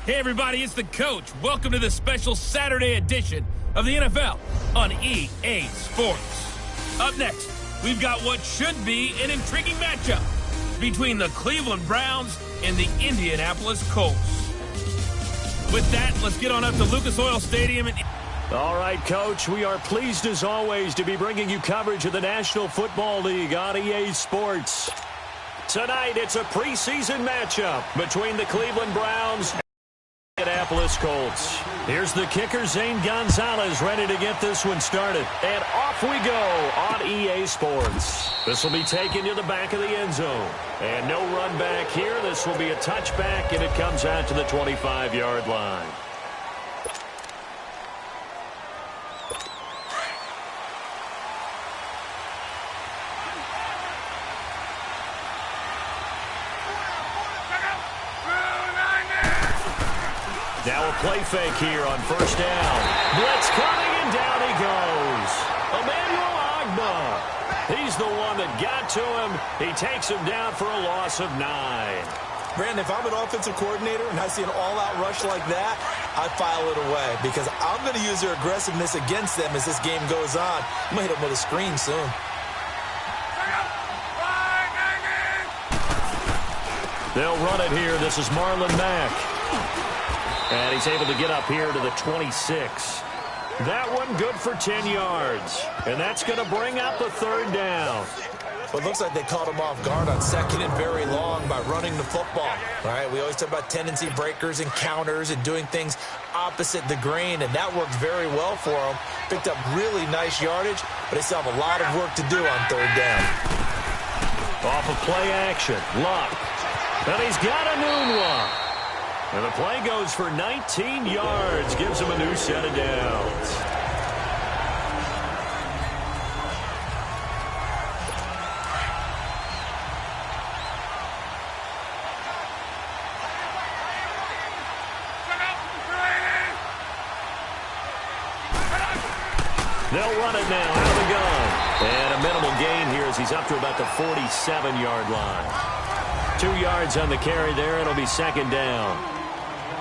Hey everybody, it's the coach. Welcome to the special Saturday edition of the NFL on EA Sports. Up next, we've got what should be an intriguing matchup between the Cleveland Browns and the Indianapolis Colts. With that, let's get on up to Lucas Oil Stadium. All right, Coach, we are pleased as always to be bringing you coverage of the National Football League on EA Sports. Tonight, it's a preseason matchup between the Cleveland Browns and the Indianapolis Colts. Here's the kicker, Zane Gonzalez, ready to get this one started. And off we go on EA Sports. This will be taken to the back of the end zone. And no run back here. This will be a touchback, and it comes out to the 25-yard line. Now a play fake here on first down. Blitz coming, and down he goes. Emmanuel Ogbah. He's the one that got to him. He takes him down for a loss of 9. Brandon, if I'm an offensive coordinator and I see an all-out rush like that, I file it away because I'm going to use their aggressiveness against them as this game goes on. I'm going to hit them with a screen soon. They'll run it here. This is Marlon Mack. And he's able to get up here to the 26. That one good for 10 yards. And that's going to bring out the third down. Well, it looks like they caught him off guard on second and very long by running the football. All right, we always talk about tendency breakers and counters and doing things opposite the grain, and that worked very well for him. Picked up really nice yardage, but they still have a lot of work to do on third down. Off of play action, Luck. And he's got a new one. And the play goes for 19 yards, gives him a new set of downs. They'll run it now out of the gun. And a minimal gain here as he's up to about the 47-yard line. 2 yards on the carry there. It'll be second down.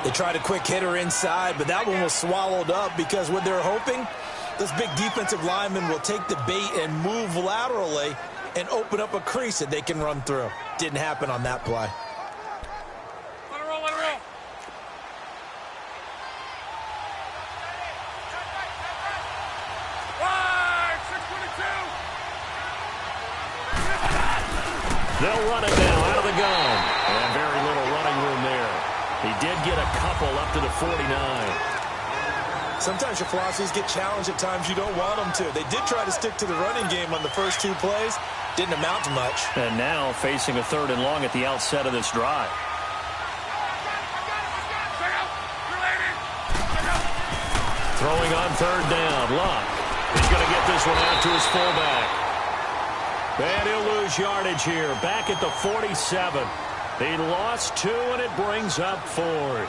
They tried a quick hitter inside, but that one was swallowed up because what they're hoping, this big defensive lineman will take the bait and move laterally and open up a crease that they can run through. Didn't happen on that play. Let it roll, let it roll. Wide, 622. They'll run it now out of the gun. And very little running room there. He did get a couple up to the 49. Sometimes your philosophies get challenged at times you don't want them to. They did try to stick to the running game on the first 2 plays. Didn't amount to much. And now facing a 3rd and long at the outset of this drive. Throwing on 3rd down. Luck. He's going to get this one out to his fullback. And he'll lose yardage here. Back at the 47. He lost 2, and it brings up 4th.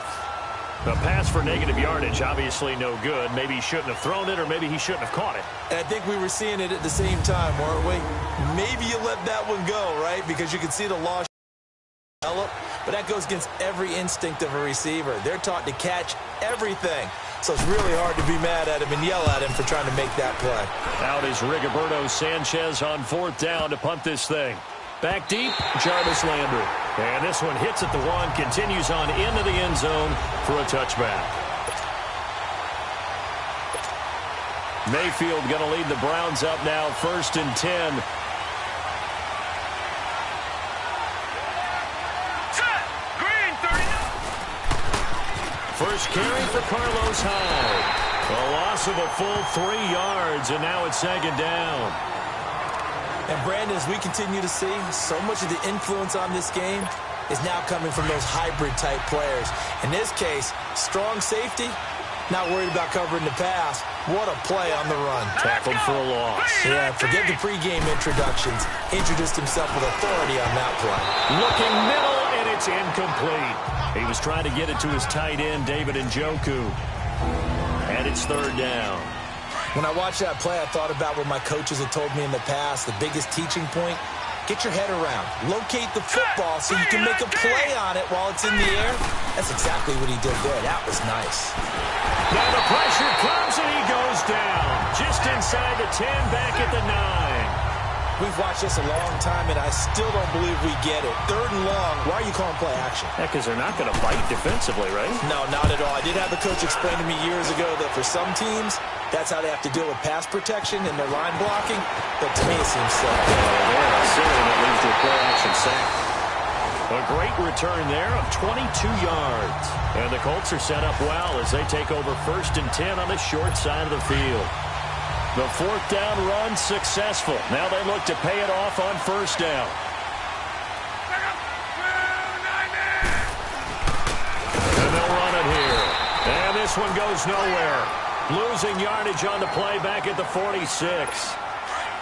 A pass for negative yardage, obviously no good. Maybe he shouldn't have thrown it, or maybe he shouldn't have caught it. And I think we were seeing it at the same time, weren't we? Maybe you let that one go, right? Because you can see the loss develop, but that goes against every instinct of a receiver. They're taught to catch everything. So it's really hard to be mad at him and yell at him for trying to make that play. Out is Rigoberto Sanchez on 4th down to punt this thing. Back deep, Jarvis Landry. And this one hits at the 1, continues on into the end zone for a touchback. Mayfield going to lead the Browns up now, 1st and 10. Green, 30. First carry for Carlos Hyde. A loss of a full 3 yards, and now it's 2nd down. And Brandon, as we continue to see, so much of the influence on this game is now coming from those hybrid-type players. In this case, strong safety, not worried about covering the pass. What a play on the run. Tackled for a loss. Yeah, forget the pregame introductions. Introduced himself with authority on that play. Looking middle, and it's incomplete. He was trying to get it to his tight end, David Njoku. And it's 3rd down. When I watched that play, I thought about what my coaches had told me in the past. The biggest teaching point Get your head around. Locate the football so you can make a play on it while it's in the air. That's exactly what he did there. That was nice. Now the pressure comes and he goes down. Just inside the 10, back at the 9. We've watched this a long time, and I still don't believe we get it. 3rd and long. Why are you calling play action? Yeah, because they're not going to fight defensively, right? No, not at all. I did have a coach explain to me years ago that for some teams, that's how they have to deal with pass protection and their line blocking. But to me, it seems so. Yeah, silly that leads to a play action sack. A great return there of 22 yards. And the Colts are set up well as they take over 1st and 10 on the short side of the field. The 4th down run successful. Now they look to pay it off on 1st down. And they'll run it here. And this one goes nowhere. Losing yardage on the play back at the 46.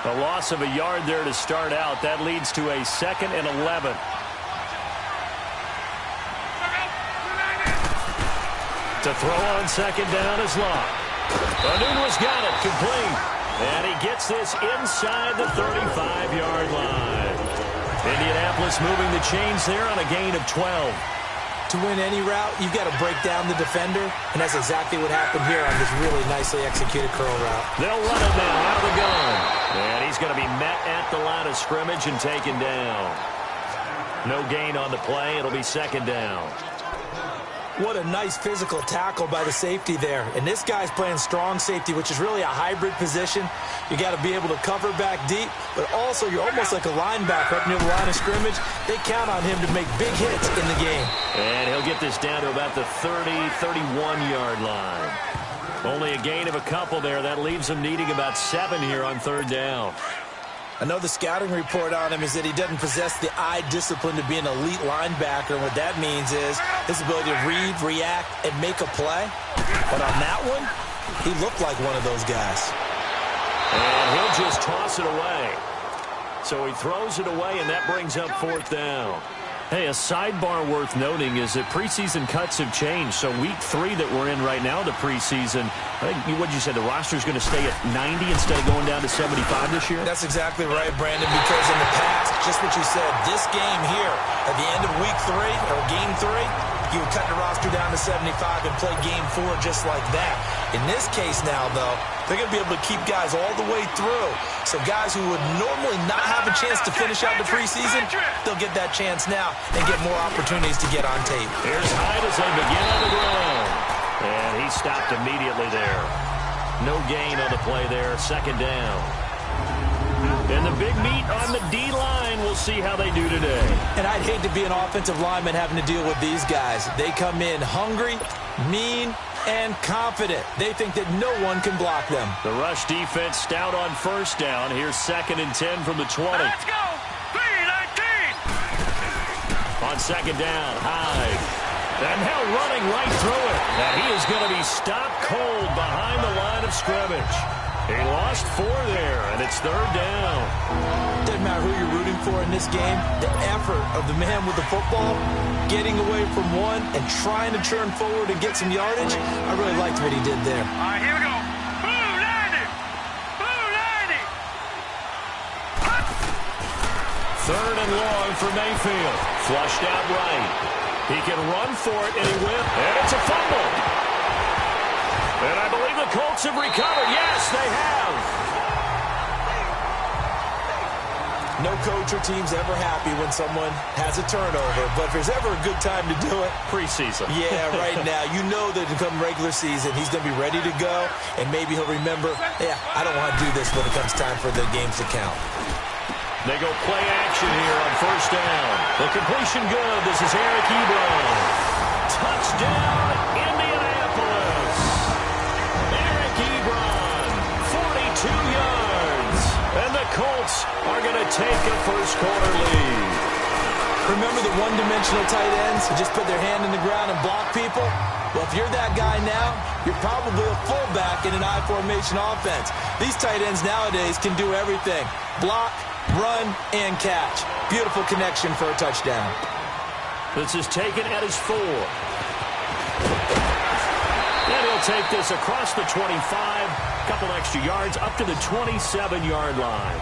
A loss of a yard there to start out. That leads to a 2nd and 11. To throw on 2nd down is Locke. Anunwa's got it, complete. And he gets this inside the 35-yard line. Indianapolis moving the chains there on a gain of 12. To win any route, you've got to break down the defender, and that's exactly what happened here on this really nicely executed curl route. They'll run it now out of the gun. And he's going to be met at the line of scrimmage and taken down. No gain on the play. It'll be 2nd down. What a nice physical tackle by the safety there. And this guy's playing strong safety, which is really a hybrid position. You got to be able to cover back deep, but also you're almost like a linebacker up near the line of scrimmage. They count on him to make big hits in the game. And he'll get this down to about the 30, 31-yard line. Only a gain of a couple there. That leaves him needing about 7 here on 3rd down. I know the scouting report on him is that he doesn't possess the eye discipline to be an elite linebacker. And what that means is his ability to read, react, and make a play. But on that one, he looked like one of those guys. And he'll just toss it away. So he throws it away, and that brings up 4th down. Hey, a sidebar worth noting is that preseason cuts have changed. So week 3 that we're in right now, the preseason, I think, what did you say, the roster's going to stay at 90 instead of going down to 75 this year? That's exactly right, Brandon, because in the past, just what you said, this game here, at the end of week 3, or game 3, you would cut the roster down to 75 and play game 4 just like that. In this case now, though, they're going to be able to keep guys all the way through. So guys who would normally not have a chance to finish out the preseason, they'll get that chance now and get more opportunities to get on tape. Here's Hyde as they begin on the ground. And he stopped immediately there. No gain on the play there. 2nd down. And the big meat on the D-line. We'll see how they do today. And I'd hate to be an offensive lineman having to deal with these guys. They come in hungry, mean, and confident. They think that no one can block them. The rush defense stout on 1st down. Here's 2nd and 10 from the 20. Let's go! 3-19! On 2nd down, Hyde. And now running right through it. And he is going to be stopped cold behind the line of scrimmage. He lost 4 there, and it's 3rd down. Doesn't matter who you're rooting for in this game. The effort of the man with the football, getting away from one and trying to turn forward and get some yardage, I really liked what he did there. All right, here we go. Blue 90! Blue 90! 3rd and long for Mayfield. Flushed out right. He can run for it, and he will. And it's a fumble. And I believe the Colts have recovered. Yes, they have. No coach or team's ever happy when someone has a turnover, but if there's ever a good time to do it, preseason. Yeah, right now. You know that to come regular season, he's going to be ready to go, and maybe he'll remember, yeah, I don't want to do this when it comes time for the games to count. They go play action here on 1st down. The completion good. This is Eric Ebron. Touchdown, Indianapolis. Eric Ebron, 42 yards. And the Colts are going to take a first-quarter lead. Remember the one-dimensional tight ends who just put their hand in the ground and block people? Well, if you're that guy now, you're probably a fullback in an I-formation offense. These tight ends nowadays can do everything. Block, run, and catch. Beautiful connection for a touchdown. This is taken at his 4. And he'll take this across the 25. Couple extra yards up to the 27-yard line.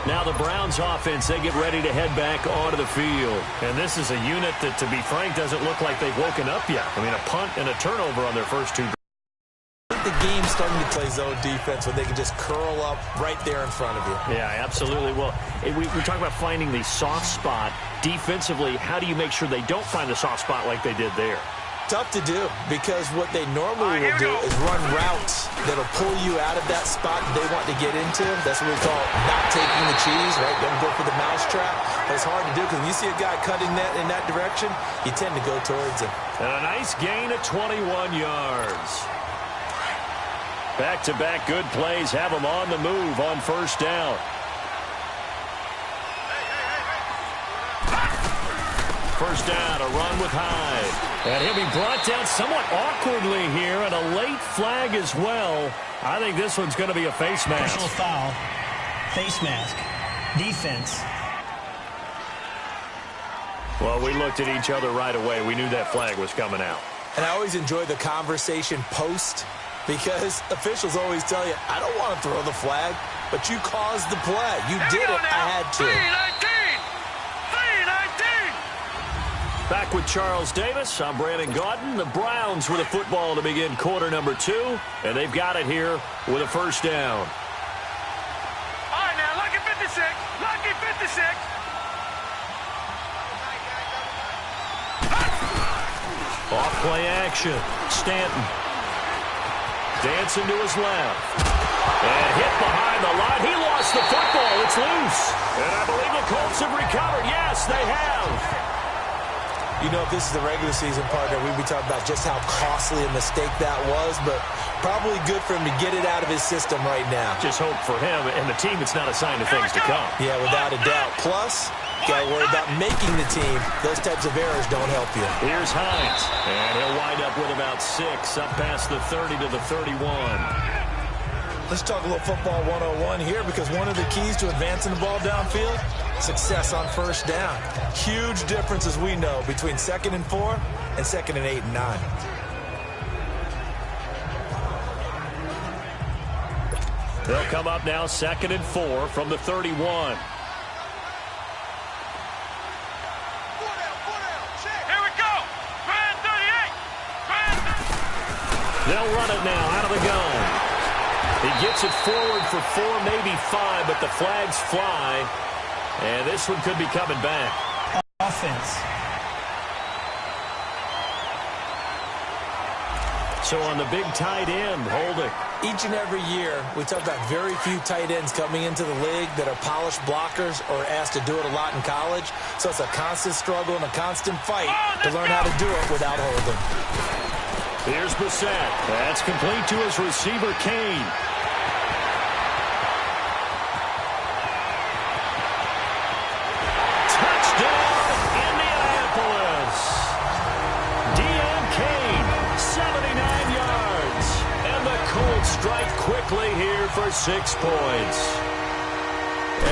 Now the Browns offense, they get ready to head back onto the field. And this is a unit that, to be frank, doesn't look like they've woken up yet. I mean, a punt and a turnover on their first two. I think the game's starting to play zone defense when they can just curl up right there in front of you. Yeah, absolutely. Well, we talk about finding the soft spot. Defensively, how do you make sure they don't find the soft spot like they did there? Tough to do, because what they normally will do is run routes that'll pull you out of that spot that they want to get into. That's what we call not taking the cheese, right? Don't go for the mousetrap. But it's hard to do, because when you see a guy cutting that in that direction, you tend to go towards him. And a nice gain of 21 yards. Back-to-back good plays have them on the move on first down. First down, a run with Hyde. And he'll be brought down somewhat awkwardly here, and a late flag as well. I think this one's going to be a face mask. Personal foul, face mask, defense. Well, we looked at each other right away. We knew that flag was coming out. And I always enjoy the conversation post, because officials always tell you, I don't want to throw the flag, but you caused the play. You did it. I had to. 3-19. Back with Charles Davis. I'm Brandon Gaudin. The Browns with a football to begin quarter number 2, and they've got it here with a first down. All right, now, lucky 56. Lucky 56. Off play action. Stanton. Dancing to his left. And hit behind the line. He lost the football. It's loose. And I believe the Colts have recovered. Yes, they have. You know, if this is the regular season partner, we'd be talking about just how costly a mistake that was, but probably good for him to get it out of his system right now. Just hope for him and the team it's not a sign of things to come. Yeah, without a doubt. Plus, got to worry about making the team. Those types of errors don't help you. Here's Hines, and he'll wind up with about 6, up past the 30 to the 31. Let's talk a little football 101 here, because one of the keys to advancing the ball downfield, success on first down. Huge difference, as we know, between 2nd and 4 and 2nd and 8 and 9. They'll come up now 2nd and 4 from the 31. Here we go. Grand 38. They'll run it now out of the gun. He gets it forward for 4, maybe 5, but the flags fly. And this one could be coming back. Offense. So on the big tight end, holding. Each and every year, we talk about very few tight ends coming into the league that are polished blockers or asked to do it a lot in college. So it's a constant struggle and a constant fight to learn how to do it without holding. Here's Brissett. That's complete to his receiver, Kane. Touchdown, Indianapolis. D.M. Kane, 79 yards. And the Colts strike quickly here for 6 points.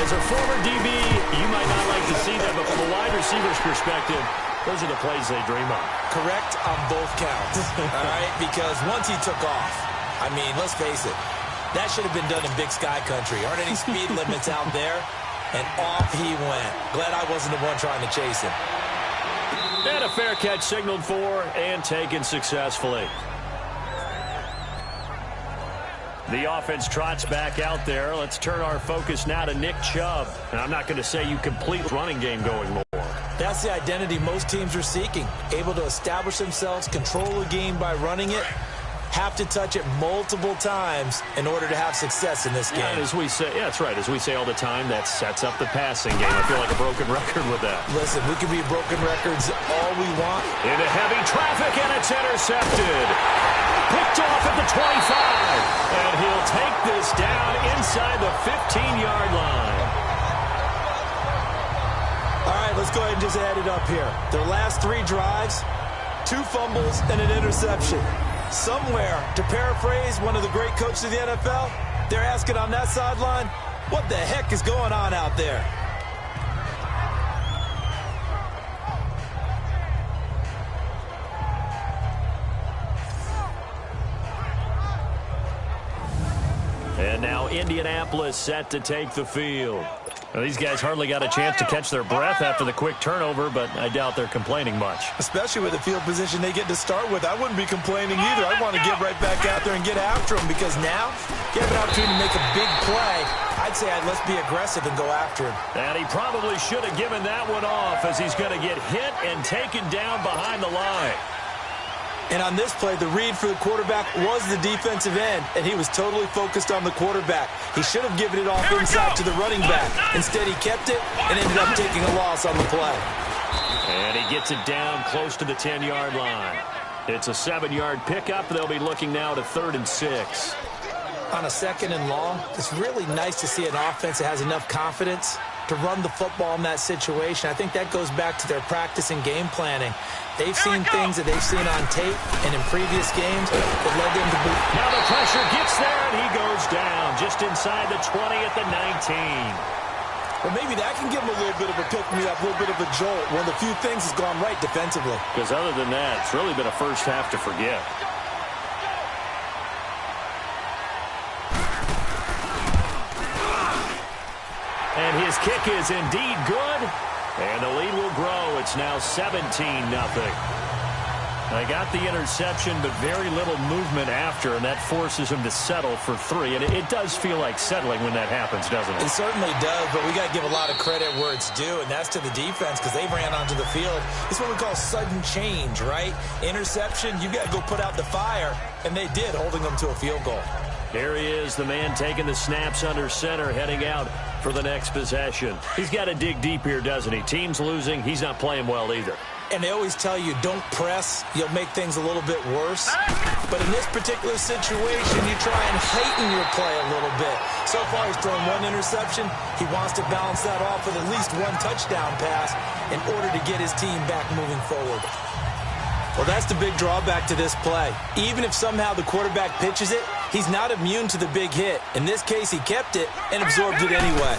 As a former DB, you might not like to see that, but from a wide receiver's perspective, those are the plays they dream of. Correct on both counts, all right? Because once he took off, I mean, let's face it, that should have been done in Big Sky Country. Aren't any speed limits out there? And off he went. Glad I wasn't the one trying to chase him. And a fair catch signaled for and taken successfully. The offense trots back out there. Let's turn our focus now to Nick Chubb. And I'm not going to say you complete running game going more. That's the identity most teams are seeking. Able to establish themselves, control the game by running it, have to touch it multiple times in order to have success in this game. And as we say, yeah, that's right. As we say all the time, that sets up the passing game. I feel like a broken record with that. Listen, we can be broken records all we want. Into heavy traffic, and it's intercepted. Picked off at the 25. And he'll take this down inside the 15-yard line. All right, let's go ahead and just add it up here. Their last 3 drives, 2 fumbles and an interception. Somewhere, to paraphrase one of the great coaches of the NFL, they're asking on that sideline, what the heck is going on out there? And now Indianapolis set to take the field. Well, these guys hardly got a chance to catch their breath after the quick turnover, but I doubt they're complaining much. Especially with the field position they get to start with. I wouldn't be complaining either. I want to get right back out there and get after them, because now you have an opportunity to make a big play. I'd say let's be aggressive and go after him. And he probably should have given that one off, as he's going to get hit and taken down behind the line. And on this play, the read for the quarterback was the defensive end, and he was totally focused on the quarterback. He should have given it off inside to the running back. Instead, he kept it and ended up taking a loss on the play. And he gets it down close to the 10-yard line. It's a 7-yard pickup. They'll be looking now to 3rd and 6. On a 2nd and long, it's really nice to see an offense that has enough confidence to run the football in that situation. I think that goes back to their practice and game planning. They've seen things that they've seen on tape and in previous games that led them to be. Now the pressure gets there, and he goes down just inside the 20 at the 19. But maybe that can give them a little bit of a pick-me-up, a little bit of a jolt. One of the few things has gone right defensively. Because other than that, it's really been a first half to forget. And his kick is indeed good. And the lead will grow. It's now 17-0. They got the interception, but very little movement after, and that forces him to settle for 3. And it does feel like settling when that happens, doesn't it? It certainly does, but we got to give a lot of credit where it's due, and that's to the defense, because they ran onto the field. It's what we call sudden change, right? Interception, you got to go put out the fire, and they did, holding them to a field goal. Here he is, the man taking the snaps under center, heading out for the next possession. He's got to dig deep here, doesn't he? Team's losing. He's not playing well either. And they always tell you, don't press. You'll make things a little bit worse. But in this particular situation, you try and heighten your play a little bit. So far, he's thrown 1 interception. He wants to balance that off with at least 1 touchdown pass in order to get his team back moving forward. Well, that's the big drawback to this play. Even if somehow the quarterback pitches it, he's not immune to the big hit. In this case, he kept it and absorbed it anyway.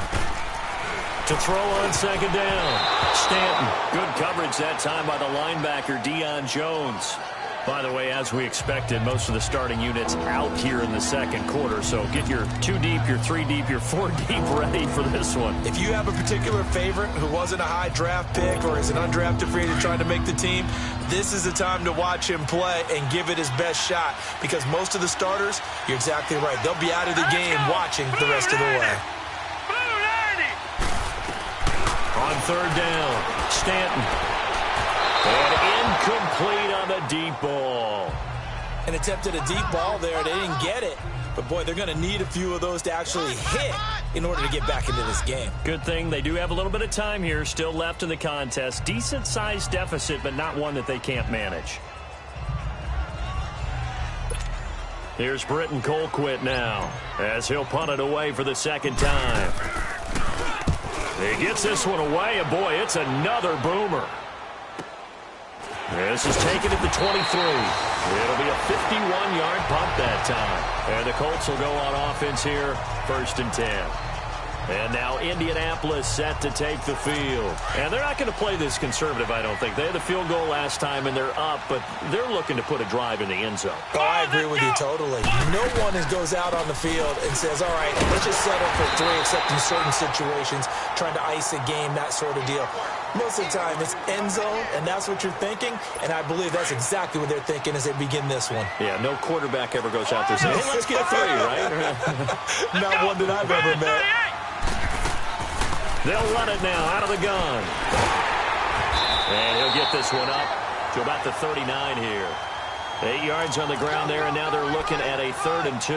To throw on 2nd down, Stanton. Good coverage that time by the linebacker, Deion Jones. By the way, as we expected, most of the starting units out here in the 2nd quarter. So get your 2 deep, your 3 deep, your 4 deep ready for this one. If you have a particular favorite who wasn't a high draft pick or is an undrafted free agent trying to make the team, this is the time to watch him play and give it his best shot, because most of the starters, you're exactly right, they'll be out of the game watching the rest of the way. On 3rd down, Stanton. And incomplete on the deep ball. And attempted a deep ball there. They didn't get it. But, boy, they're going to need a few of those to actually hit in order to get back into this game. Good thing they do have a little bit of time here still left in the contest. Decent-sized deficit, but not one that they can't manage. Here's Britton Colquitt now, as he'll punt it away for the 2nd time. He gets this one away, and, boy, it's another boomer. This is taken at the 23. It'll be a 51-yard punt that time. And the Colts will go on offense here, 1st and 10. And now Indianapolis set to take the field. And they're not going to play this conservative, I don't think. They had the field goal last time, and they're up, but they're looking to put a drive in the end zone. Oh, I agree with you totally. No one goes out on the field and says, all right, let's just settle for 3, except in certain situations, trying to ice a game, that sort of deal. Most of the time, it's end zone, and that's what you're thinking, and I believe that's exactly what they're thinking as they begin this one. Yeah, no quarterback ever goes out there saying, hey, let's get 3, right? Not one that I've ever met. They'll run it now out of the gun. And he'll get this one up to about the 39 here. 8 yards on the ground there, and now they're looking at a 3rd and 2.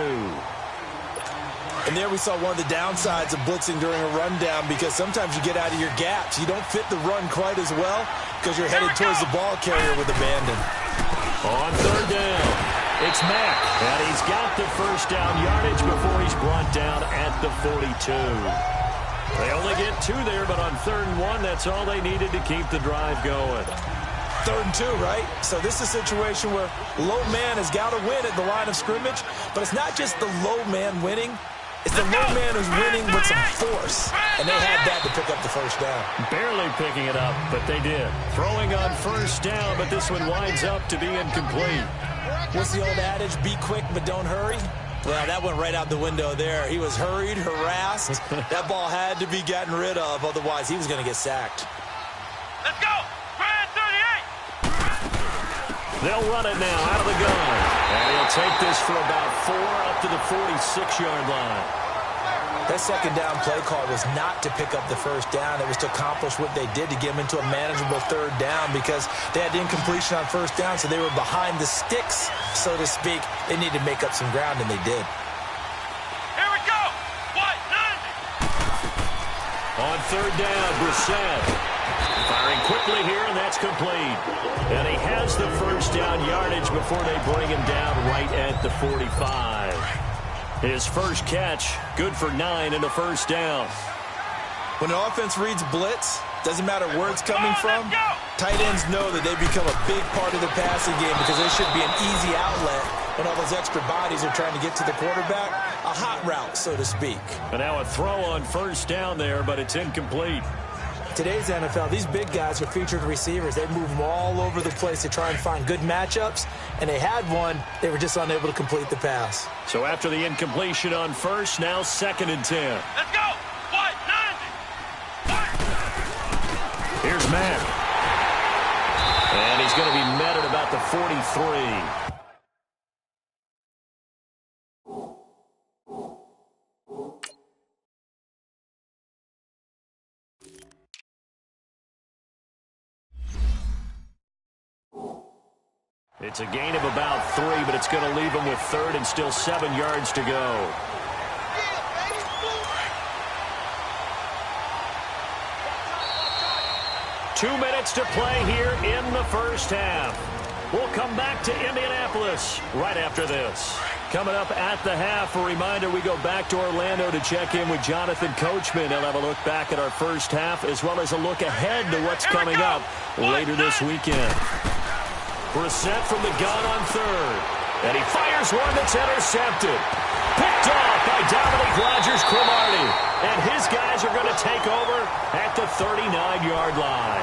And there we saw one of the downsides of blitzing during a rundown, because sometimes you get out of your gaps. You don't fit the run quite as well because you're headed towards the ball carrier with abandon. On 3rd down, it's Mack. And he's got the 1st down yardage before he's brought down at the 42. They only get 2 there, but on 3rd and 1, that's all they needed to keep the drive going. 3rd and 2, right? So this is a situation where low man has got to win at the line of scrimmage, but it's not just the low man winning. It's the low man who's winning with some force, and they had that to pick up the 1st down. Barely picking it up, but they did. Throwing on 1st down, but this one winds up to be incomplete. What's the old adage? Be quick, but don't hurry. Well, that went right out the window there. He was hurried, harassed. That ball had to be gotten rid of, otherwise he was going to get sacked. Let's go! Grand 38! They'll run it now out of the gun. And he'll take this for about 4 up to the 46-yard line. That second down play call was not to pick up the first down. It was to accomplish what they did to get them into a manageable third down because they had the incompletion on first down, so they were behind the sticks, so to speak. They needed to make up some ground, and they did. Here we go! What? 90! On third down, Brissett. Firing quickly here, and that's complete. And he has the first down yardage before they bring him down right at the 45. His first catch, good for 9 and a first down. When an offense reads blitz, doesn't matter where it's coming from, tight ends know that they become a big part of the passing game because they should be an easy outlet when all those extra bodies are trying to get to the quarterback. A hot route, so to speak. And now a throw on first down there, but it's incomplete. Today's NFL, these big guys are featured receivers. They move them all over the place to try and find good matchups, and they had one. They were just unable to complete the pass. So after the incompletion on first, now 2nd and 10. Let's go! What? 90! Here's Mack. And he's going to be met at about the 43. It's a gain of about 3, but it's going to leave him with 3rd and still 7 yards to go. Two minutes to play here in the first half. We'll come back to Indianapolis right after this. Coming up at the half, a reminder, we go back to Orlando to check in with Jonathan Coachman. He'll have a look back at our first half as well as a look ahead to what's coming up later this weekend. Brissett from the gun on third. And he fires one that's intercepted. Picked off by Dominique Rodgers-Cromartie. And his guys are going to take over at the 39-yard line.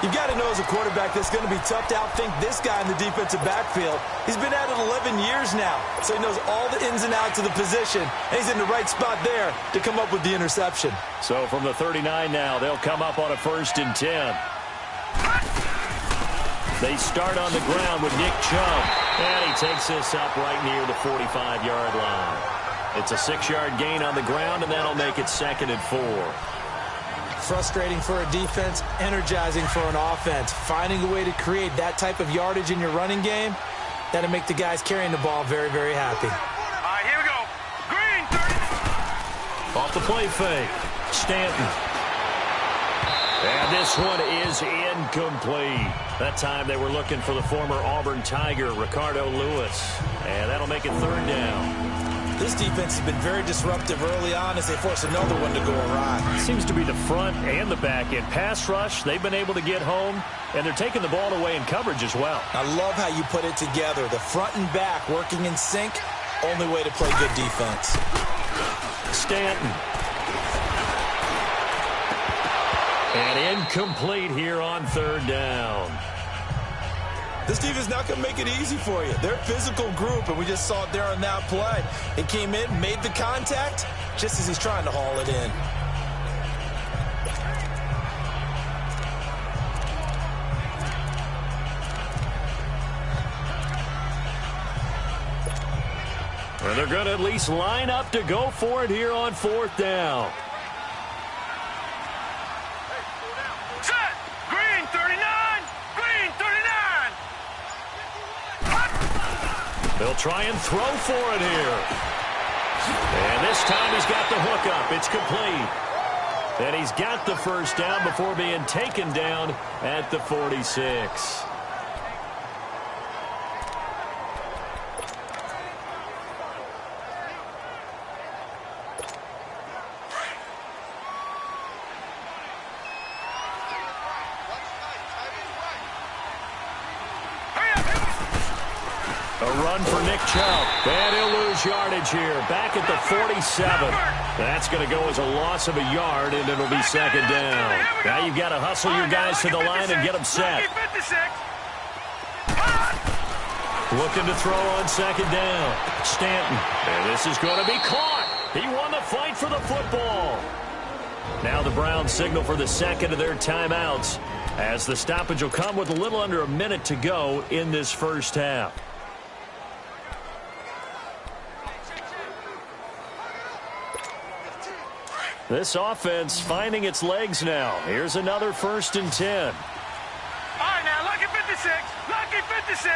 You've got to know as a quarterback that's going to be tough to outthink this guy in the defensive backfield. He's been at it 11 years now, so he knows all the ins and outs of the position. And he's in the right spot there to come up with the interception. So from the 39 now, they'll come up on a 1st and 10. They start on the ground with Nick Chubb, and he takes this up right near the 45-yard line. It's a 6-yard gain on the ground, and that'll make it 2nd and 4. Frustrating for a defense, energizing for an offense. Finding a way to create that type of yardage in your running game, that'll make the guys carrying the ball very, very happy. All right, here we go. Green 30. Off the play fake, Stanton. And this one is incomplete. That time they were looking for the former Auburn Tiger, Ricardo Lewis. And that'll make it 3rd down. This defense has been very disruptive early on as they force another one to go awry. Seems to be the front and the back end. Pass rush, they've been able to get home, and they're taking the ball away in coverage as well. I love how you put it together. The front and back working in sync, only way to play good defense. Stanton. And incomplete here on 3rd down. This defense is not going to make it easy for you. They're a physical group, and we just saw it there on that play. It came in, made the contact, just as he's trying to haul it in. And they're going to at least line up to go for it here on 4th down. Set! Green 39! Green 39! They'll try and throw for it here. And this time he's got the hook up. It's complete. And he's got the first down before being taken down at the 46. For Nick Chubb. And he'll lose yardage here. Back at the 47. That's going to go as a loss of a yard, and it'll be 2nd down. Now you've got to hustle your guys to the line and get them set. Looking to throw on second down. Stanton. And this is going to be caught. He won the fight for the football. Now the Browns signal for the second of their timeouts, as the stoppage will come with a little under a minute to go in this first half. This offense finding its legs now. Here's another 1st and 10. All right, now, lucky 56. Lucky 56.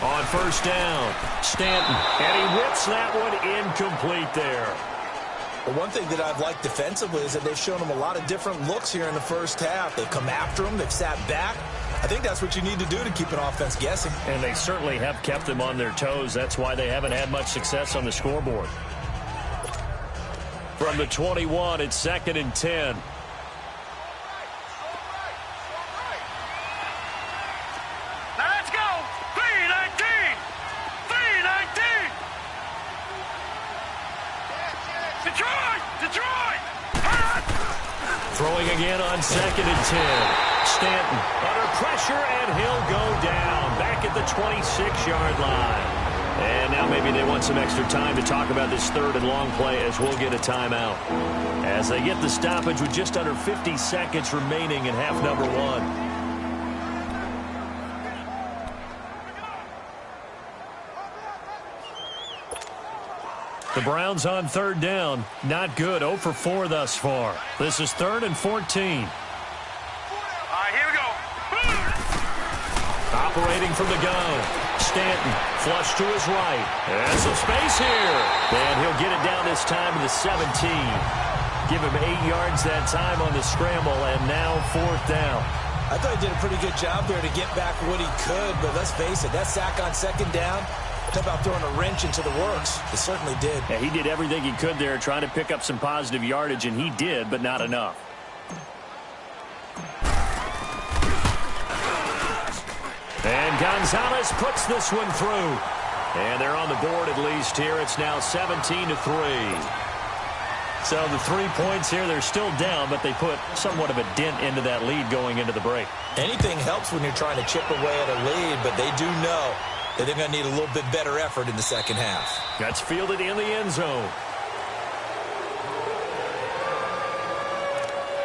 On first down, Stanton. And he whips that one incomplete there. Well, one thing that I've liked defensively is that they've shown them a lot of different looks here in the first half. They've come after them. They've sat back. I think that's what you need to do to keep an offense guessing. And they certainly have kept them on their toes. That's why they haven't had much success on the scoreboard. From the 21, it's 2nd and 10. Now let's go. 319. 319. Detroit. Detroit. Throwing again on 2nd and 10. Stanton under pressure, and he'll go down back at the 26-yard line. And now maybe they want some extra time to talk about this 3rd and long play, as we'll get a timeout. As they get the stoppage with just under 50 seconds remaining in half number 1. The Browns on 3rd down. Not good. 0 for 4 thus far. This is 3rd and 14. All right, here we go. Operating from the gun. Stanton, flush to his right. And some space here. And he'll get it down this time to the 17. Give him 8 yards that time on the scramble, and now 4th down. I thought he did a pretty good job there to get back what he could, but let's face it, that sack on 2nd down, talk about throwing a wrench into the works. It certainly did. Yeah, he did everything he could there, trying to pick up some positive yardage, and he did, but not enough. And Gonzalez puts this one through. And they're on the board at least here. It's now 17-3. So the 3 points here, they're still down, but they put somewhat of a dent into that lead going into the break. Anything helps when you're trying to chip away at a lead, but they do know that they're going to need a little bit better effort in the second half. That's fielded in the end zone.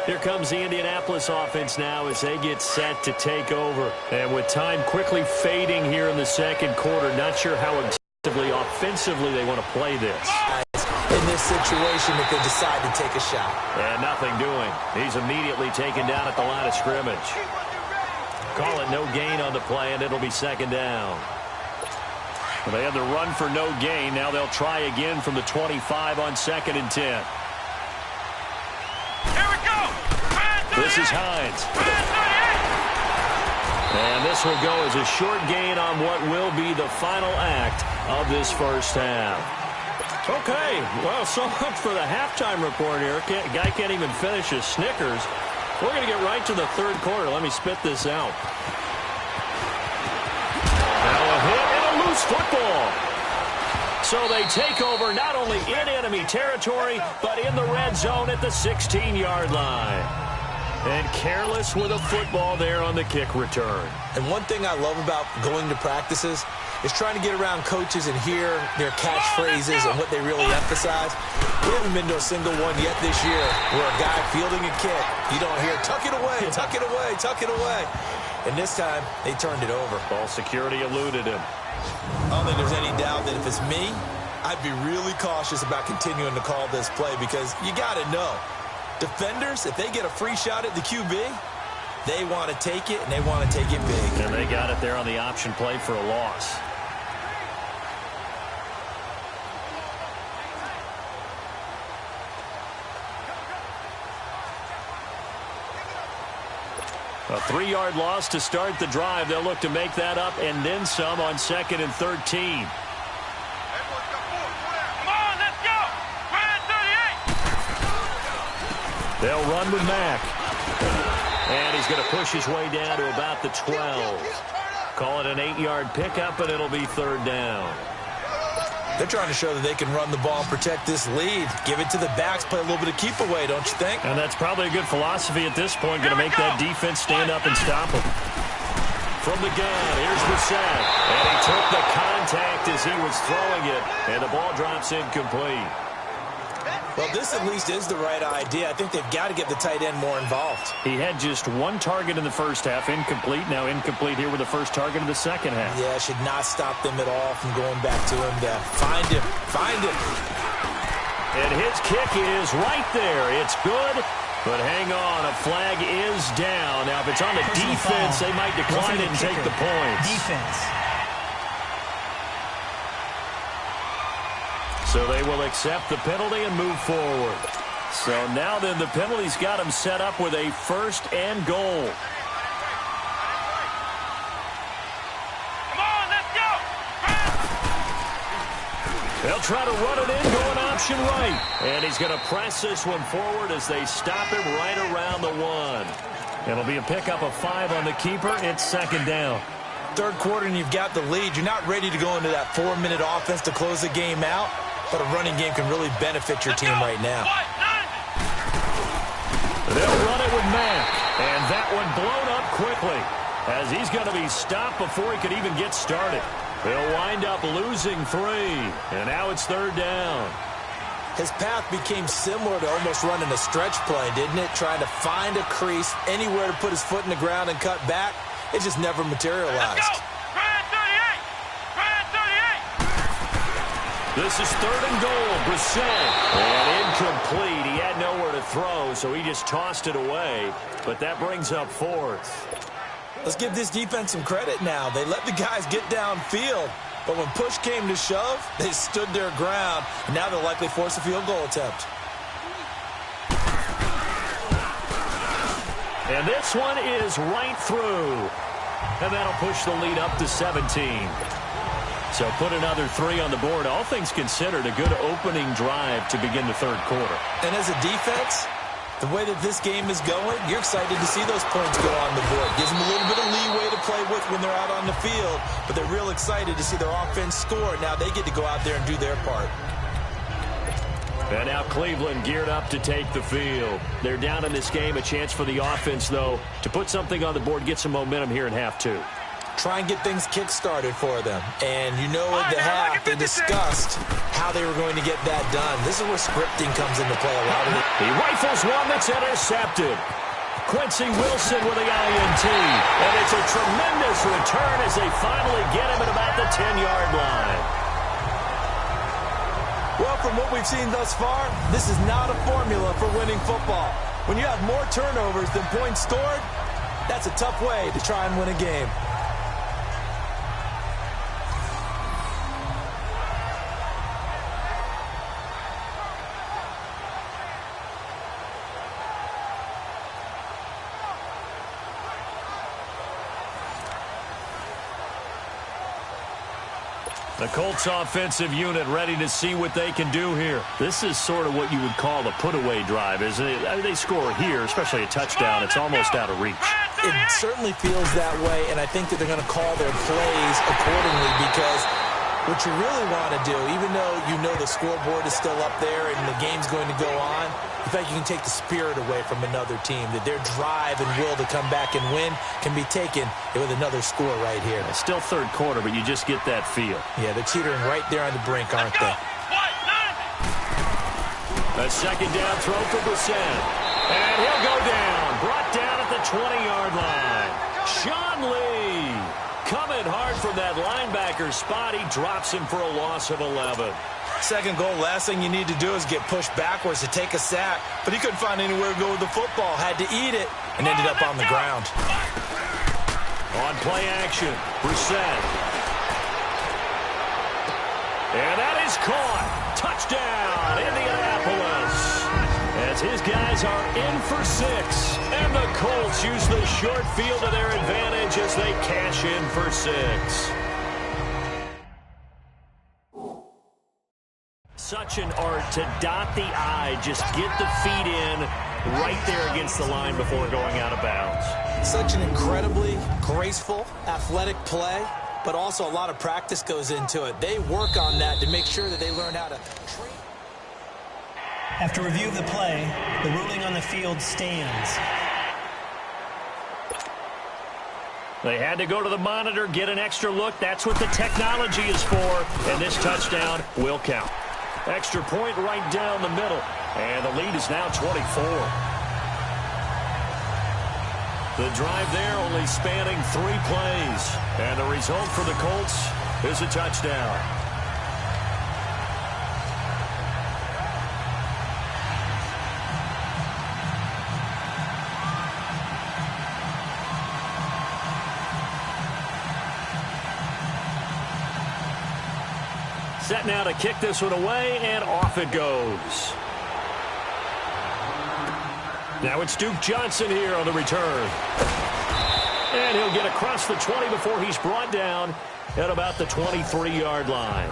Here comes the Indianapolis offense now as they get set to take over. And with time quickly fading here in the second quarter, not sure how offensively they want to play this. In this situation, if they decide to take a shot. And nothing doing. He's immediately taken down at the line of scrimmage. Call it no gain on the play, and it'll be 2nd down. Well, they had the run for no gain. Now they'll try again from the 25 on 2nd and 10. This is Hines. And this will go as a short gain on what will be the final act of this first half. Okay, well, so much for the halftime report here. Guy can't even finish his Snickers. We're going to get right to the 3rd quarter. Let me spit this out. Now a hit and a loose football. So they take over not only in enemy territory, but in the red zone at the 16-yard line. And careless with a football there on the kick return. And one thing I love about going to practices is trying to get around coaches and hear their catchphrases and what they really emphasize. We haven't been to a single one yet this year where a guy fielding a kick, you don't hear, tuck it away, tuck it away, tuck it away. And this time, they turned it over. Ball security eluded him. I don't think there's any doubt that if it's me, I'd be really cautious about continuing to call this play because you got to know. Defenders, if they get a free shot at the QB, they want to take it, and they want to take it big. And they got it there on the option play for a loss. A 3-yard loss to start the drive. They'll look to make that up and then some on 2nd and 13. They'll run with Mack. And he's going to push his way down to about the 12. Call it an 8-yard pickup, and it'll be 3rd down. They're trying to show that they can run the ball and protect this lead. Give it to the backs, play a little bit of keep away, don't you think? And that's probably a good philosophy at this point. Going to make that defense stand up and stop them. from the gun. Here's Brissett. And he took the contact as he was throwing it. And the ball drops incomplete. Well, this at least is the right idea. I think they've got to get the tight end more involved. He had just one target in the first half, incomplete. Now incomplete here with the first target of the second half. Yeah, should not stop them at all from going back to him to find him. Find him. And his kick is right there. It's good, but hang on. A flag is down. Now, if it's on the defense, they might decline it and take the points. Defense. So they will accept the penalty and move forward. So now then the penalty's got them set up with a first and goal. Come on, let's go. They'll try to run it in, going option right. And he's going to press this one forward as they stop him right around the 1. It'll be a pickup of 5 on the keeper. It's second down. Third quarter and you've got the lead. You're not ready to go into that 4-minute offense to close the game out. But a running game can really benefit your team right now. They'll run it with Mack. And that one blown up quickly as he's going to be stopped before he could even get started. They'll wind up losing 3. And now it's third down. His path became similar to almost running a stretch play, didn't it? Trying to find a crease, anywhere to put his foot in the ground and cut back. It just never materialized. This is third and goal. Brissett. And incomplete. He had nowhere to throw, so he just tossed it away. But that brings up fourth. Let's give this defense some credit now. They let the guys get downfield. But when push came to shove, they stood their ground. And now they'll likely force a field goal attempt. And this one is right through. And that'll push the lead up to 17. So put another 3 on the board. All things considered, a good opening drive to begin the third quarter. And as a defense, the way that this game is going, you're excited to see those points go on the board. Gives them a little bit of leeway to play with when they're out on the field. But they're real excited to see their offense score. Now they get to go out there and do their part. And now Cleveland geared up to take the field. They're down in this game. A chance for the offense, though, to put something on the board, get some momentum here in half 2. Try and get things kick-started for them. And you know at the half, they discussed how they were going to get that done. This is where scripting comes into play a lot of it. He rifles one that's intercepted. Quincy Wilson with the INT. And it's a tremendous return as they finally get him at about the 10-yard line. Well, from what we've seen thus far, this is not a formula for winning football. When you have more turnovers than points scored, that's a tough way to try and win a game. The Colts offensive unit ready to see what they can do here. This is sort of what you would call a put-away drive, isn't it? I mean, they score here, especially a touchdown. It's almost out of reach. It certainly feels that way, and I think that they're going to call their plays accordingly because what you really want to do, even though you know the scoreboard is still up there and the game's going to go on, in fact, you can take the spirit away from another team, that their drive and will to come back and win can be taken with another score right here. It's still third quarter, but you just get that feel. Yeah, they're teetering right there on the brink, aren't they? A second down throw for Brissett. And he'll go down. Brought down at the 20-yard line. Sean Lee coming hard from that linebacker spot. He drops him for a loss of 11. Second goal, last thing you need to do is get pushed backwards to take a sack. But he couldn't find anywhere to go with the football. Had to eat it and ended up on the ground. On play action, Brissett. And that is caught. Touchdown, Indianapolis. As his guys are in for 6. And the Colts use the short field to their advantage as they cash in for 6. Such an art to dot the I, just get the feet in right there against the line before going out of bounds. Such an incredibly graceful, athletic play, but also a lot of practice goes into it. They work on that to make sure that they learn how to train. After review of the play, the ruling on the field stands. They had to go to the monitor, get an extra look. That's what the technology is for, and this touchdown will count. Extra point right down the middle, and the lead is now 24. The drive there only spanning 3 plays, and the result for the Colts is a touchdown. Set now to kick this one away, and off it goes. Now it's Duke Johnson here on the return. And he'll get across the 20 before he's brought down at about the 23-yard line.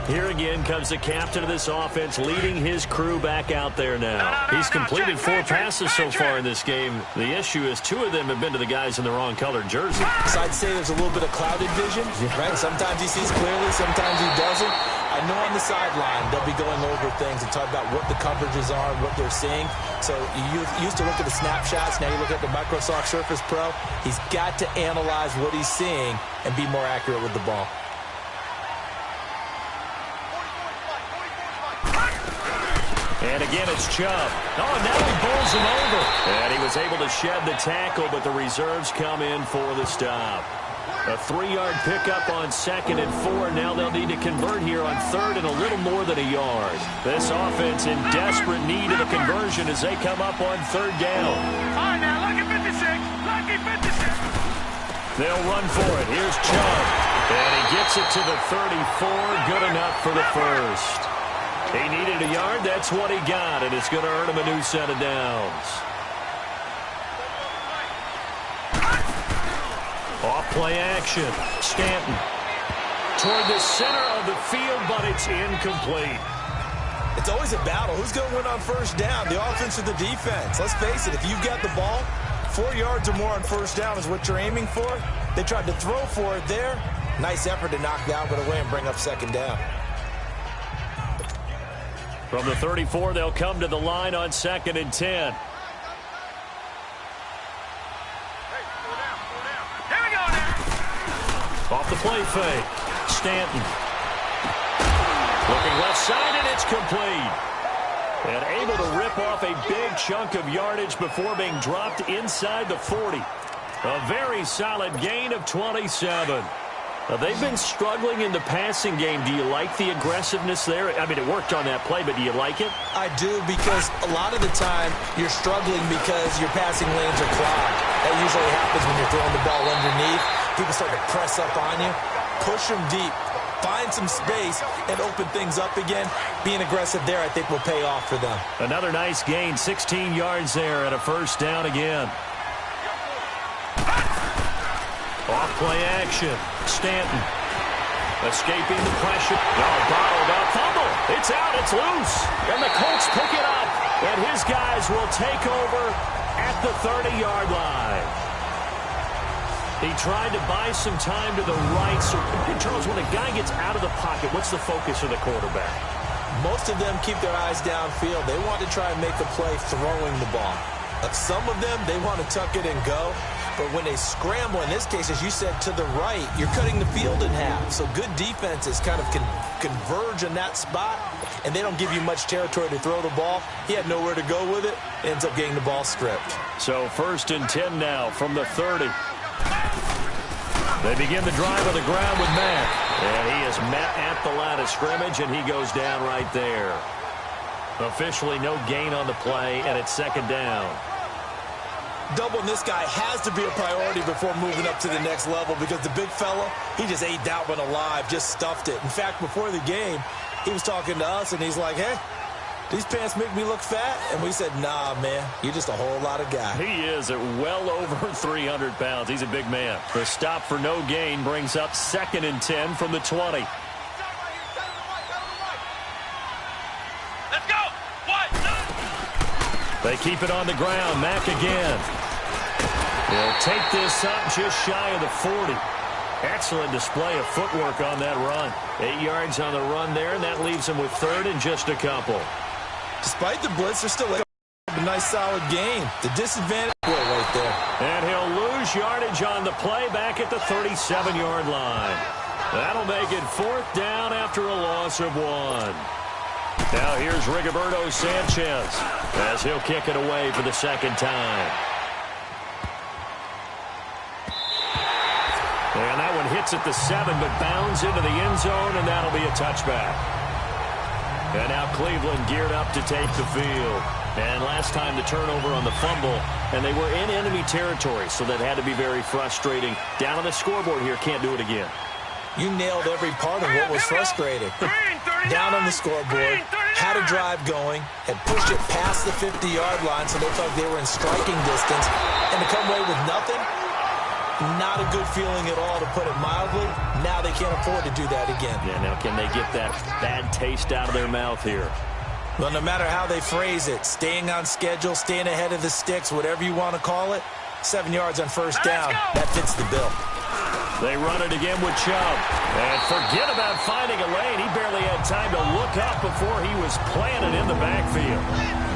Here again comes the captain of this offense, leading his crew back out there now. He's completed 4 passes so far in this game. The issue is 2 of them have been to the guys in the wrong colored jersey. So I'd say there's a little bit of clouded vision, right? Sometimes he sees clearly, sometimes he doesn't. I know on the sideline they'll be going over things and talk about what the coverages are, what they're seeing. So you used to look at the snapshots, now you look at the Microsoft Surface Pro. He's got to analyze what he's seeing and be more accurate with the ball. And again, it's Chubb. Oh, now he bowls him over. And he was able to shed the tackle, but the reserves come in for the stop. A 3-yard pickup on 2nd and 4. Now they'll need to convert here on 3rd and a little more than a yard. This offense in desperate need of a conversion as they come up on 3rd down. All right, now, lucky 56. Lucky 56. They'll run for it. Here's Chubb. And he gets it to the 34. Good enough for the first. He needed a yard. That's what he got, and it's going to earn him a new set of downs. Off-play action. Stanton toward the center of the field, but it's incomplete. It's always a battle. Who's going to win on 1st down, the offense or the defense? Let's face it, if you've got the ball, 4 yards or more on 1st down is what you're aiming for. They tried to throw for it there. Nice effort to knock that one away and bring up 2nd down. From the 34, they'll come to the line on 2nd and 10. Off the play fake. Stanton. Looking left side, and it's complete. And able to rip off a big chunk of yardage before being dropped inside the 40. A very solid gain of 27. They've been struggling in the passing game. Do you like the aggressiveness there? I mean, it worked on that play, but do you like it? I do, because a lot of the time you're struggling because your passing lanes are clogged. That usually happens when you're throwing the ball underneath. People start to press up on you. Push them deep. Find some space and open things up again. Being aggressive there, I think, will pay off for them. Another nice gain, 16 yards there and a 1st down again. Off-play action. Stanton escaping the pressure. Bottled up. Fumble. It's out. It's loose. And the Colts pick it up. And his guys will take over at the 30-yard line. He tried to buy some time to the right. So, Charles, when a guy gets out of the pocket, what's the focus of the quarterback? Most of them keep their eyes downfield. They want to try and make a play throwing the ball. Some of them, they want to tuck it and go. But when they scramble, in this case, as you said, to the right, you're cutting the field in half. So good defenses kind of converge in that spot, and they don't give you much territory to throw the ball. He had nowhere to go with it. Ends up getting the ball stripped. So 1st and 10 now from the 30. They begin the drive on the ground with Matt. And he is met at the line of scrimmage, and he goes down right there. Officially no gain on the play, and it's 2nd down. Doubling this guy has to be a priority before moving up to the next level, because the big fella, he just ate that one alive, just stuffed it. In fact, before the game, he was talking to us, and he's like, hey, these pants make me look fat? And we said, nah, man, you're just a whole lot of guy. He is at well over 300 pounds. He's a big man. The stop for no gain brings up 2nd and 10 from the 20. Let's go. They keep it on the ground. Mack again. They'll take this up just shy of the 40. Excellent display of footwork on that run. 8 yards on the run there, and that leaves them with 3rd and just a couple. Despite the blitz, they're still A nice solid game. The disadvantage right there. And he'll lose yardage on the play back at the 37-yard line. That'll make it 4th down after a loss of 1. Now here's Rigoberto Sanchez as he'll kick it away for the 2nd time. And that one hits at the 7, but bounds into the end zone, and that'll be a touchback. And now Cleveland geared up to take the field. And last time the turnover on the fumble, and they were in enemy territory, so that had to be very frustrating. Down on the scoreboard here, can't do it again. You nailed every part of what was frustrating. Down on the scoreboard, had a drive going, had pushed it past the 50-yard line, so they felt like they were in striking distance, and to come away with nothing, not a good feeling at all, to put it mildly. Now they can't afford to do that again. Yeah, now can they get that bad taste out of their mouth here? Well, no matter how they phrase it, staying on schedule, staying ahead of the sticks, whatever you want to call it, 7 yards on 1st down, that fits the bill. They run it again with Chubb. And forget about finding a lane. He barely had time to look up before he was planted in the backfield.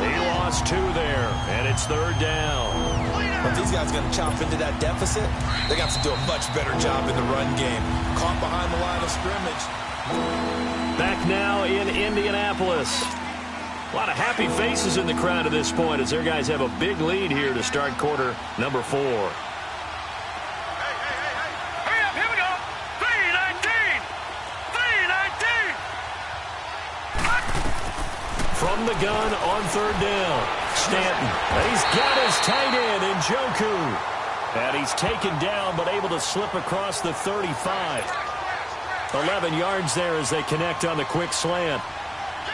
He lost 2 there, and it's 3rd down. If these guys are going to chop into that deficit, they got to do a much better job in the run game. Caught behind the line of scrimmage. Back now in Indianapolis. A lot of happy faces in the crowd at this point as their guys have a big lead here to start quarter number 4. Hurry up, here we go. 3:19. 3:19. From the gun on 3rd down, Stanton. And he's got his tight end in Njoku. And he's taken down but able to slip across the 35. 11 yards there as they connect on the quick slant.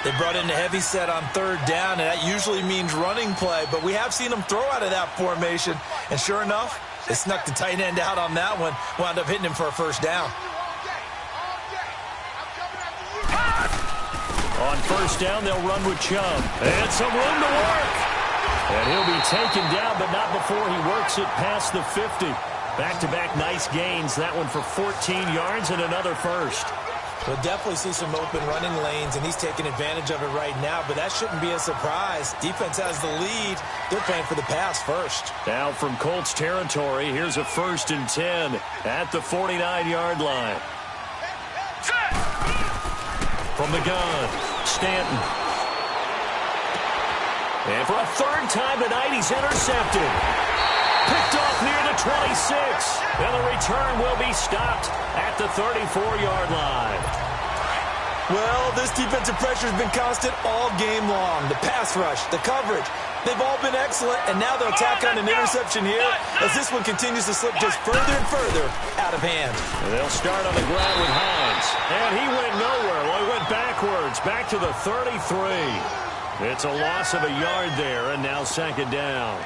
They brought in the heavy set on 3rd down, and that usually means running play, but we have seen them throw out of that formation, and sure enough, they snuck the tight end out on that one, wound up hitting him for a 1st down. On 1st down, they'll run with Chubb. And some room to work. And he'll be taken down, but not before he works it past the 50. Back-to-back nice gains, that one for 14 yards and another 1st. We'll definitely see some open running lanes, and he's taking advantage of it right now, but that shouldn't be a surprise. Defense has the lead. They're playing for the pass first. Now from Colts territory, here's a 1st and 10 at the 49-yard line. From the gun, Stanton. And for a 3rd time tonight, he's intercepted. Picked off near the 26. And the return will be stopped at the 34-yard line. Well, this defensive pressure has been constant all game long. The pass rush, the coverage, they've all been excellent, and now they'll tack on an interception here as this one continues to slip just further and further out of hand. And they'll start on the ground with Hines. And he went nowhere. Well, he went backwards, back to the 33. It's a loss of a yard there, and now 2nd down.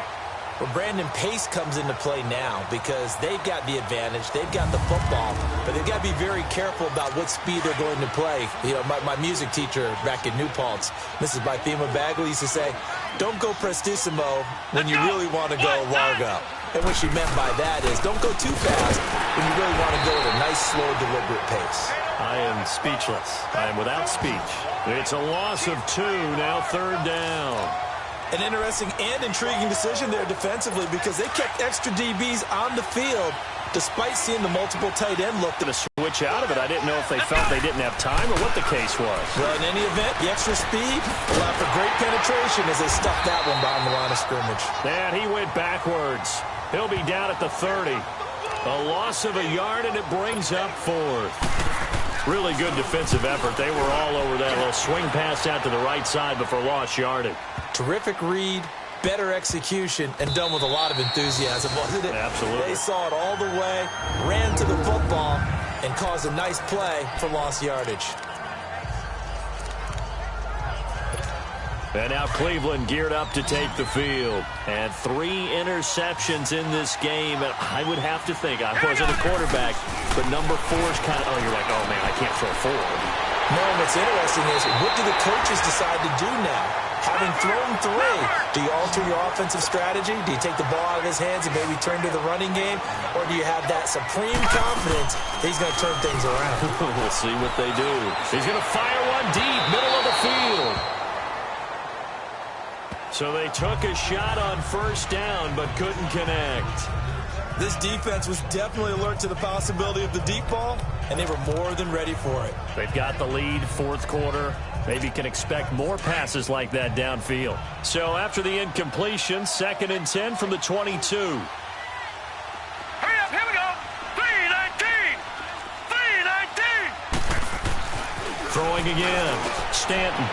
Well, Brandon, pace comes into play now because they've got the advantage. They've got the football, but they've got to be very careful about what speed they're going to play. You know, my music teacher back in New Paltz, Mrs. Bythema Bagley, used to say, don't go prestissimo when you really want to go largo. And what she meant by that is don't go too fast when you really want to go at a nice, slow, deliberate pace. I am speechless. I am without speech. It's a loss of 2, now 3rd down. An interesting and intriguing decision there defensively because they kept extra DBs on the field despite seeing the multiple tight end look to switch out of it. I didn't know if they felt they didn't have time or what the case was. Well, in any event, the extra speed allowed for great penetration as they stuffed that one behind the line of scrimmage. And he went backwards. He'll be down at the 30. A loss of a yard, and it brings up 4th. Really good defensive effort. They were all over that little swing pass out to the right side before lost yardage. Terrific read, better execution, and done with a lot of enthusiasm, wasn't it? Absolutely. They saw it all the way, ran to the football, and caused a nice play for lost yardage. And now Cleveland geared up to take the field. And 3 interceptions in this game. And I would have to think, I wasn't a quarterback, but number 4's kind of, you're like, oh, man, I can't throw 4. No, what's interesting is, what do the coaches decide to do now? Having thrown 3, do you alter your offensive strategy? Do you take the ball out of his hands and maybe turn to the running game? Or do you have that supreme confidence that he's going to turn things around? We'll see what they do. He's going to fire one deep, middle of the field. So they took a shot on first down but couldn't connect. This defense was definitely alert to the possibility of the deep ball, and they were more than ready for it. They've got the lead, fourth quarter. Maybe can expect more passes like that downfield. So after the incompletion, 2nd and 10 from the 22. Hurry up, here we go. 3-19. 3-19. Throwing again. Stanton.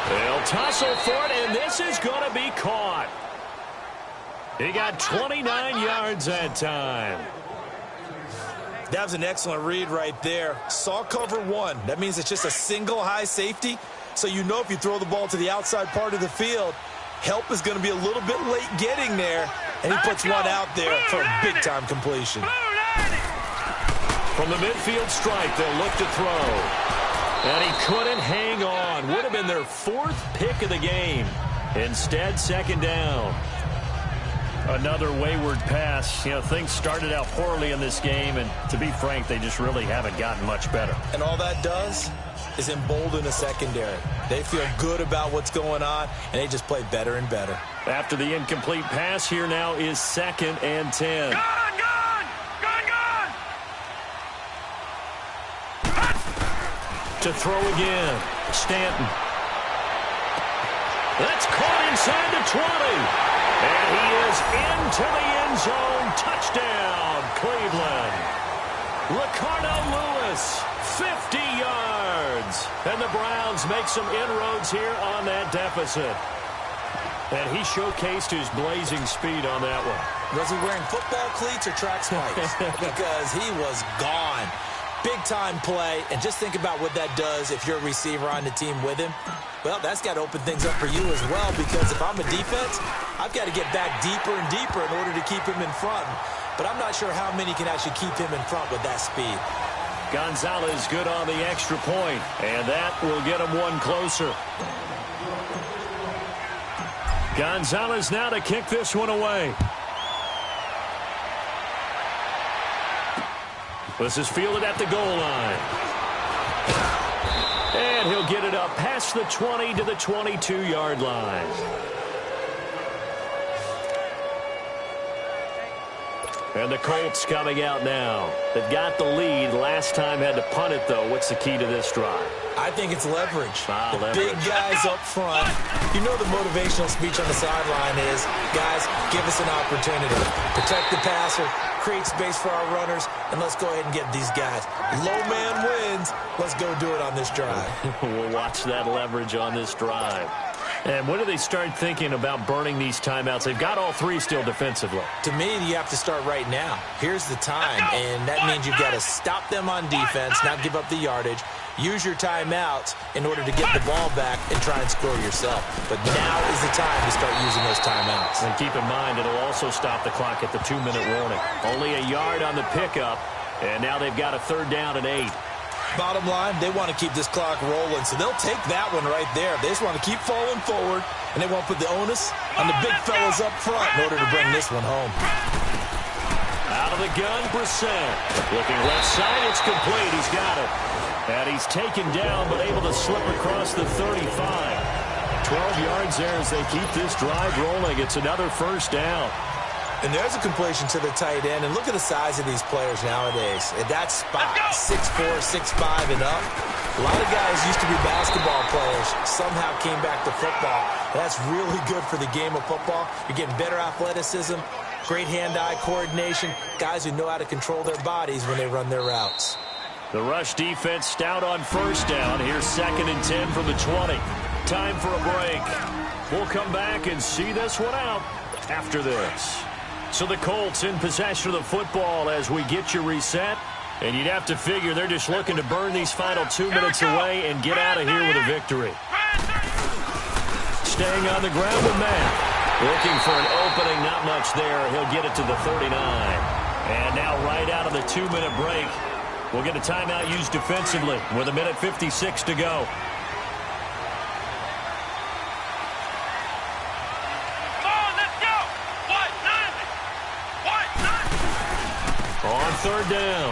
They'll tussle for it, and this is going to be caught. He got 29 yards that time. That was an excellent read right there. Saw cover one. That means it's just a single high safety. So you know if you throw the ball to the outside part of the field, help is going to be a little bit late getting there. And he puts one out there for a big-time completion. From the midfield stripe, they'll look to throw. And he couldn't hang on. Would have been their 4th pick of the game. Instead, 2nd down. Another wayward pass. You know, things started out poorly in this game, and to be frank, they just really haven't gotten much better. And all that does is embolden a secondary. They feel good about what's going on, and they just play better and better. After the incomplete pass, here now is 2nd and 10. Gone! To throw again. Stanton. That's caught inside the 20. And he is into the end zone. Touchdown, Cleveland. Ricardo Lewis, 50 yards. And the Browns make some inroads here on that deficit. And he showcased his blazing speed on that one. Was he wearing football cleats or track spikes? Because he was gone. Big-time play, and just think about what that does if you're a receiver on the team with him. Well, that's got to open things up for you as well, because if I'm a defense, I've got to get back deeper and deeper in order to keep him in front. But I'm not sure how many can actually keep him in front with that speed. Gonzalez good on the extra point, and that will get him one closer. Gonzalez now to kick this one away. This is fielded at the goal line. And he'll get it up past the 20 to the 22-yard line. And the Colts coming out now. They've got the lead. Last time had to punt it, though. What's the key to this drive? I think it's leverage. Leverage. Big guys up front. You know the motivational speech on the sideline is, guys, give us an opportunity. Protect the passer, create space for our runners, and let's go ahead and get these guys. Low man wins. Let's go do it on this drive. We'll watch that leverage on this drive. And when do they start thinking about burning these timeouts? They've got all three still defensively. To me, you have to start right now. Here's the time, and that means you've got to stop them on defense, not give up the yardage. Use your timeouts in order to get the ball back and try and score yourself. But now is the time to start using those timeouts. And keep in mind, it'll also stop the clock at the 2-minute warning. Only a yard on the pickup, and now they've got a 3rd down and 8. Bottom line, they want to keep this clock rolling, so they'll take that one right there. They just want to keep falling forward, and they won't put the onus on the big fellas up front in order to bring this one home. Out of the gun, Brissett. Looking left side, it's complete. He's got it. And he's taken down, but able to slip across the 35. 12 yards there as they keep this drive rolling. It's another 1st down. And there's a completion to the tight end. And look at the size of these players nowadays. At that spot, 6'4", 6'5", and up. A lot of guys used to be basketball players, somehow came back to football. That's really good for the game of football. You're getting better athleticism, great hand-eye coordination, guys who know how to control their bodies when they run their routes. The rush defense stout on 1st down. Here's 2nd and 10 from the 20. Time for a break. We'll come back and see this one out after this. So the Colts in possession of the football as we get you reset. And you'd have to figure they're just looking to burn these final 2 minutes away and get out of here with a victory. Staying on the ground with Matt. Looking for an opening, not much there. He'll get it to the 39. And now right out of the 2-minute break, we'll get a timeout used defensively with 1:56 to go. On 3rd down,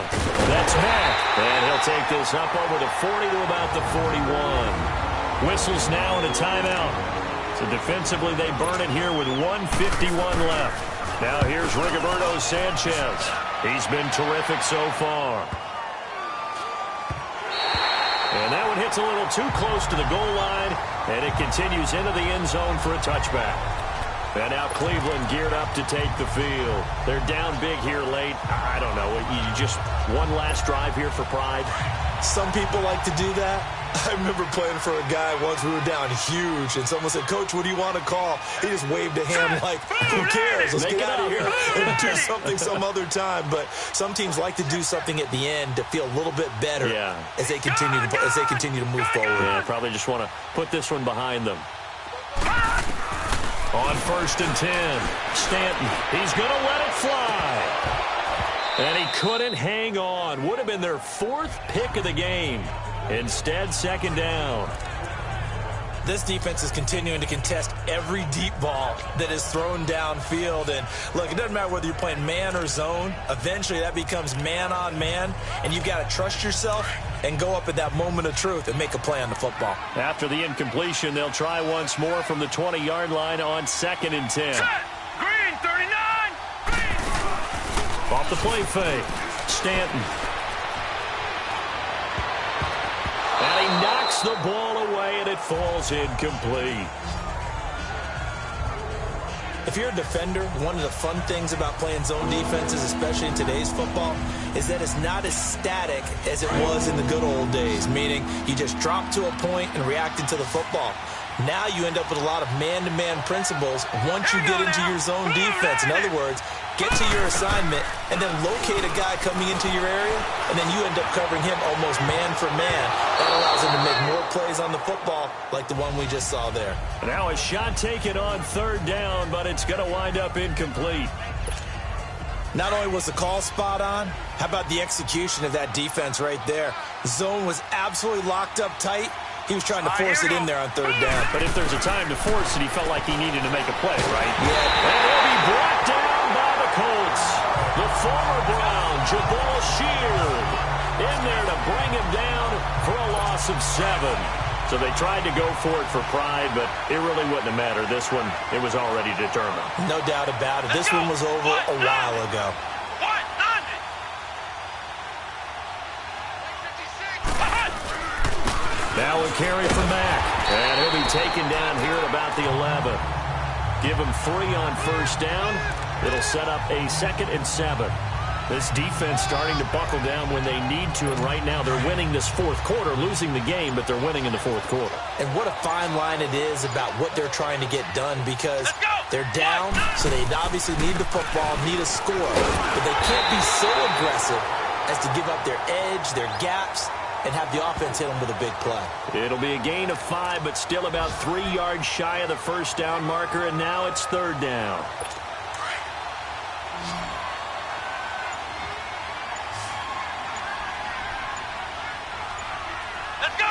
that's Matt. And he'll take this up over the 40 to about the 41. Whistles now in a timeout. So defensively, they burn it here with 1:51 left. Now here's Rigoberto Sanchez. He's been terrific so far. And that one hits a little too close to the goal line, and it continues into the end zone for a touchback. And now Cleveland geared up to take the field. They're down big here late. I don't know. You just one last drive here for pride. Some people like to do that. I remember playing for a guy once. We were down huge, and someone said, "Coach, what do you want to call?" He just waved a hand like, "Who cares? Let's get out of here and do something some other time." But some teams like to do something at the end to feel a little bit better as they continue to move forward. Yeah, probably just want to put this one behind them. On 1st and 10, Stanton. He's going to let it fly. And he couldn't hang on. Would have been their 4th pick of the game. Instead, 2nd down. This defense is continuing to contest every deep ball that is thrown downfield. And, look, it doesn't matter whether you're playing man or zone. Eventually, that becomes man-on-man, and you've got to trust yourself and go up at that moment of truth and make a play on the football. After the incompletion, they'll try once more from the 20-yard line on 2nd and 10. Green, 39. Green. Off the play fake. Stanton. And he knocks the ball away, and it falls incomplete. If you're a defender, one of the fun things about playing zone defenses, especially in today's football, is that it's not as static as it was in the good old days, meaning you just drop to a point and reacted to the football. Now you end up with a lot of man-to-man principles once you get into your zone defense. In other words, get to your assignment and then locate a guy coming into your area, and then you end up covering him almost man for man. That allows him to make more plays on the football like the one we just saw there. Now a shot taken on 3rd down, but it's going to wind up incomplete. Not only was the call spot on, how about the execution of that defense right there? The zone was absolutely locked up tight. He was trying to force it in there on 3rd down. But if there's a time to force it, he felt like he needed to make a play, right? Yeah. And he'll be brought down by the Colts. The former Brown, Jabal Sheard, in there to bring him down for a loss of 7. So they tried to go for it for pride, but it really wouldn't have mattered. This one, it was already determined. No doubt about it. This one was over a while ago. Now a carry for Mack. And he'll be taken down here at about the 11. Give him 3 on 1st down. It'll set up a 2nd and 7. This defense starting to buckle down when they need to, and right now they're winning this 4th quarter, losing the game, but they're winning in the 4th quarter. And what a fine line it is about what they're trying to get done, because they're down, so they obviously need the football, need a score, but they can't be so aggressive as to give up their edge, their gaps, and have the offense hit them with a big play. It'll be a gain of 5, but still about 3 yards shy of the 1st down marker, and now it's 3rd down. Let's go.